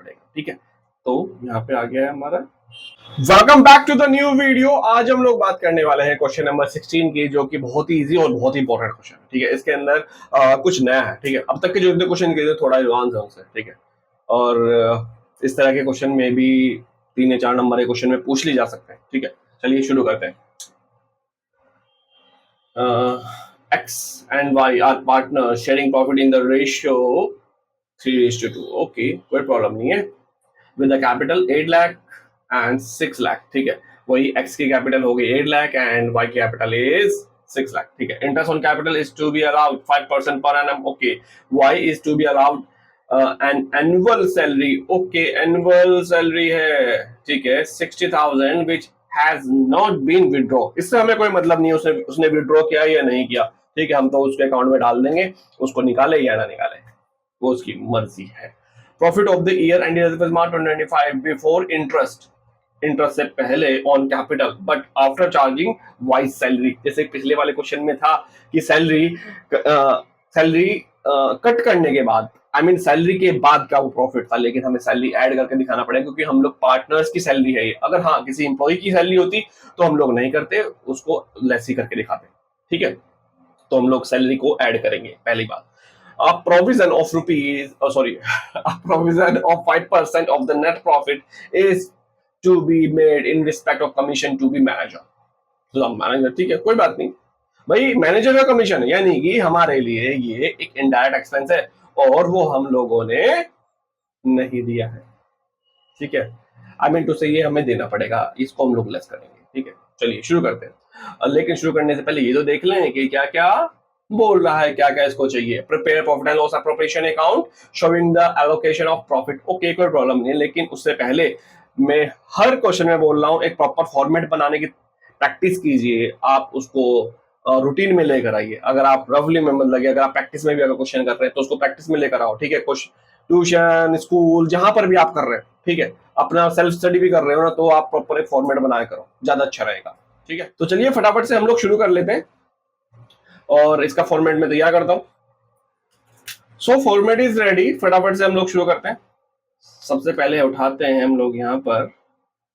पड़ेगा, ठीक है। तो यहाँ पे आ गया है हमारा welcome back to the new video. आज हम लोग बात करने वाले हैं क्वेश्चन नंबर 16 की, जो कि बहुत ही इजी और बहुत ही इंपॉर्टेंट क्वेश्चन है, ठीक है। इसके अंदर कुछ नया है, ठीक है। अब तक के जो इतने क्वेश्चन किए थे थोड़ा एडवांस है उनसे, ठीक है। और इस तरह के क्वेश्चन में भी 3 या 4 नंबर के क्वेश्चन में पूछ ली जा सकते हैं, ठीक है। चलिए शुरू करते हैं। X and Y are partners sharing profit in the ratio 3:2, okay, कोई प्रॉब्लम नहीं है। With the capital 8 lakh and 6 lakh, ठीक है। वही x की कैपिटल हो गई 8 लाख एंड y की कैपिटल इज 6 लाख, ठीक है। Interest on capital is to be allowed 5% per annum, okay. y is to be allowed an annual salary, okay, annual salary है, ठीक है, 60,000 which has not been withdraw. इससे हमें कोई मतलब नहीं है उसने उसने विड्रॉ किया या नहीं किया, ठीक है। हम तो उसके अकाउंट में डाल देंगे, उसको निकाले या ना निकाले वो उसकी मर्जी है। Profit of the year ended March 2025 before interest, interest से पहले on capital but after charging wise salary. जैसे पिछले वाले क्वेश्चन में था कि सैलरी सैलरी कट करने के बाद, आई मीन सैलरी के बाद का वो प्रॉफिट था, लेकिन हमें सैलरी ऐड करके दिखाना पड़ेगा क्योंकि हम लोग पार्टनर्स की सैलरी है ये। अगर हाँ किसी एम्प्लॉय की सैलरी होती तो हम लोग नहीं करते, उसको लेस ही करके दिखाते, ठीक है। तो हम लोग सैलरी को ऐड करेंगे, पहली बात। A provision of rupees, oh sorry, a provision of 5% of the net profit is to be made in respect of commission to be manager. तो मैनेजर, ठीक है, कोई बात नहीं भाई, मैनेजर का कमीशन है, यानी कि हमारे लिए ये एक इनडायरेक्ट एक्सपेंस है और वो हम लोगों ने नहीं दिया है, ठीक है। आई मीन टू से ये हमें देना पड़ेगा, इसको हम लोग लेस करेंगे, ठीक है। चलिए शुरू करते हैं, लेकिन शुरू करने से पहले ये तो देख लें कि क्या क्या बोल रहा है, क्या क्या इसको चाहिए। Prepare profit and loss appropriation account showing the allocation of profit, okay, कोई प्रॉब्लम नहीं है। लेकिन उससे पहले मैं हर क्वेश्चन में बोल रहा हूँ एक प्रॉपर फॉर्मेट बनाने की प्रैक्टिस कीजिए, आप उसको रूटीन में लेकर आइए। अगर आप रफली में मतलब अगर आप प्रैक्टिस में भी अगर क्वेश्चन कर रहे हैं तो उसको प्रैक्टिस में लेकर आओ, ठीक है। ट्यूशन, स्कूल, जहां पर भी आप कर रहे हैं, ठीक है, अपना सेल्फ स्टडी भी कर रहे हो ना, तो आप प्रॉपर एक फॉर्मेट बनाया करो, ज्यादा अच्छा रहेगा, ठीक है। तो चलिए फटाफट से हम लोग शुरू कर लेते हैं और इसका फॉर्मेट में तैयार करता हूं। सो फॉर्मेट इज रेडी, फटाफट से हम लोग शुरू करते हैं। सबसे पहले उठाते हैं हम लोग यहाँ पर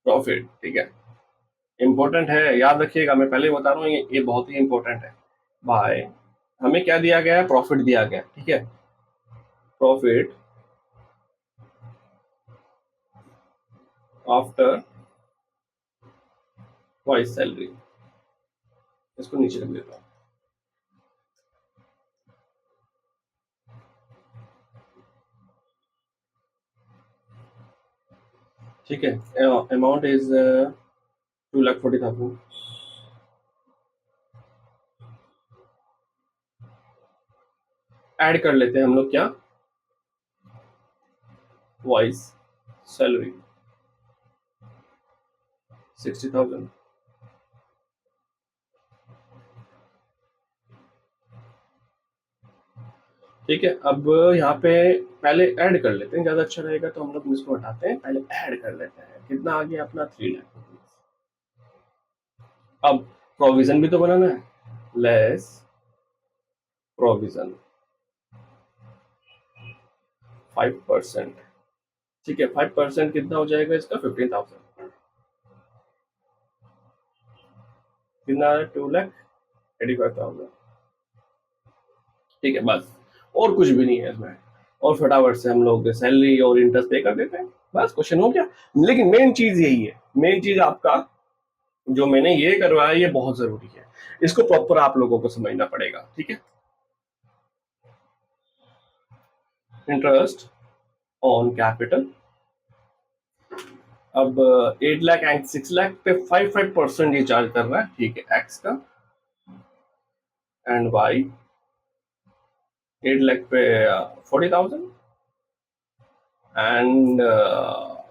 प्रॉफिट, ठीक है। इंपॉर्टेंट है, याद रखिएगा, मैं पहले बता रहा हूँ ये बहुत ही इंपॉर्टेंट है। बाय, हमें क्या दिया गया है, प्रॉफिट दिया गया, ठीक है। प्रॉफिट आफ्टर वाइस सैलरी, इसको नीचे रख देता हूँ, ठीक है। Amount is 2,40,000। ऐड कर लेते हैं हम लोग क्या, वाइस सैलरी 60,000, ठीक है। अब यहाँ पे पहले ऐड कर लेते हैं, ज्यादा अच्छा रहेगा, तो हम लोग इसको हटाते हैं, पहले ऐड कर लेते हैं। कितना आ गया अपना, 3 लाख। अब प्रोविजन भी तो बनाना है, लेस प्रोविजन 5%, ठीक है। 5% कितना हो जाएगा इसका, 15,000। कितना, 2,85,000, ठीक है। बस और कुछ भी नहीं है इसमें, और फटाफट से हम लोग सैलरी और इंटरेस्ट पे कर देते हैं, बस क्वेश्चन हो गया। लेकिन मेन चीज यही है, मेन चीज आपका जो मैंने ये करवाया ये बहुत जरूरी है, इसको प्रॉपर आप लोगों को समझना पड़ेगा, ठीक है। इंटरेस्ट ऑन कैपिटल, अब 8 लाख एंड 6 लाख पे 5% ये चार्ज कर रहा है, ठीक है, एक्स का। एंड वाई 8 लाख पे 40,000 एंड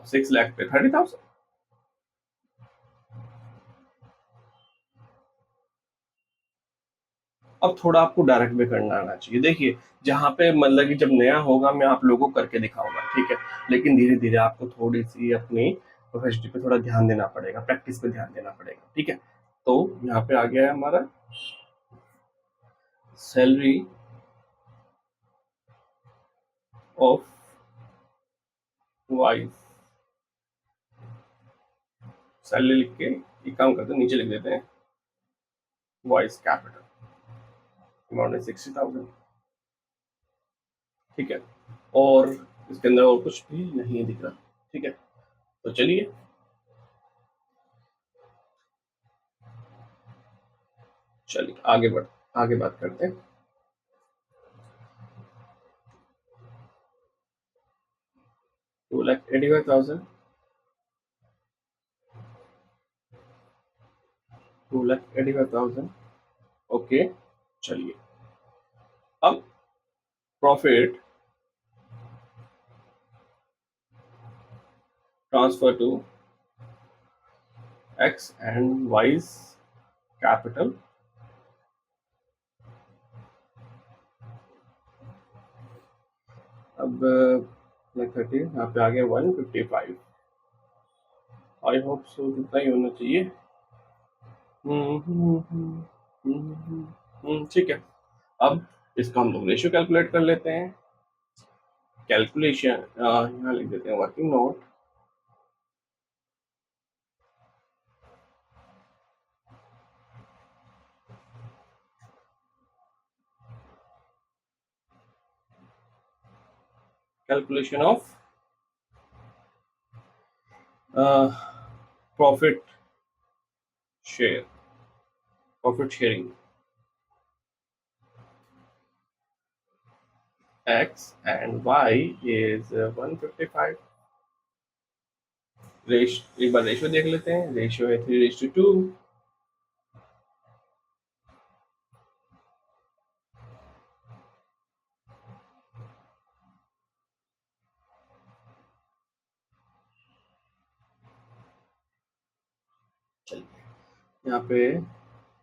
6 लाख पे 30,000। अब थोड़ा आपको डायरेक्ट भी करना आना चाहिए। देखिए जहाँ पे मतलब कि जब नया होगा मैं आप लोगों को करके दिखाऊंगा, ठीक है। लेकिन धीरे धीरे आपको थोड़ी सी अपनी प्रोफेशनल पे थोड़ा ध्यान देना पड़ेगा, प्रैक्टिस पे ध्यान देना पड़ेगा, ठीक है। तो यहाँ पे आ गया है हमारा सैलरी ऑफ वाइज सैलरी लिख के एक काम करते हैं, नीचे लिख देते हैं वाइज कैपिटल अमाउंट है 60,000। ठीक है, और इसके अंदर और कुछ भी नहीं दिख रहा। ठीक है, तो चलिए आगे बात करते हैं। $2,85,000, 2,85,000। ओके, चलिए अब profit transfer to X and Y's capital. अब 30 यहाँ पे आ गया 155। आई होप सो कितना ही होना चाहिए। ठीक है, अब इसका हम लोग रेशियो कैलकुलेट कर लेते हैं। कैलकुलेशन यहाँ लिख देते हैं working note. Calculation of profit sharing x and y is 155। एक बार रेशियो देख लेते हैं, रेशियो है 3:2। यहाँ पे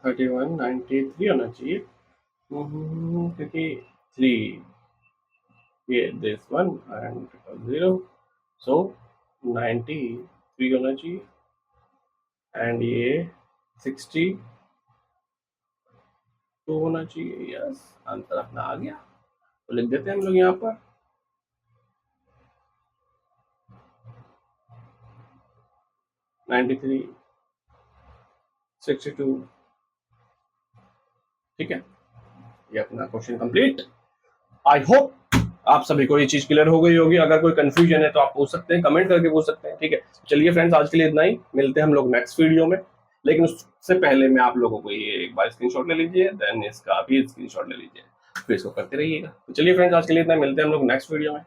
3193 होना चाहिए, क्योंकि 3 ये दिस वन एंड 0, सो 93 होना चाहिए एंड ये 62 होना चाहिए। यस, आंसर अपना आ गया, तो लिख देते हैं हम लोग यहाँ पर 93 62। ठीक है, ये अपना क्वेश्चन कंप्लीट। आई होप आप सभी को ये चीज क्लियर हो गई होगी। अगर कोई कंफ्यूजन है तो आप पूछ सकते हैं, कमेंट करके पूछ सकते हैं। ठीक है, चलिए फ्रेंड्स, आज के लिए इतना ही, मिलते हैं हम लोग नेक्स्ट वीडियो में। लेकिन उससे पहले मैं आप लोगों को ये एक बार स्क्रीनशॉट ले लीजिए, देन इसका भी स्क्रीनशॉट ले लीजिए, फिर इसको करते रहिएगा। तो चलिए फ्रेंड्स, आज के लिए इतना, मिलते हैं हम लोग नेक्स्ट वीडियो में।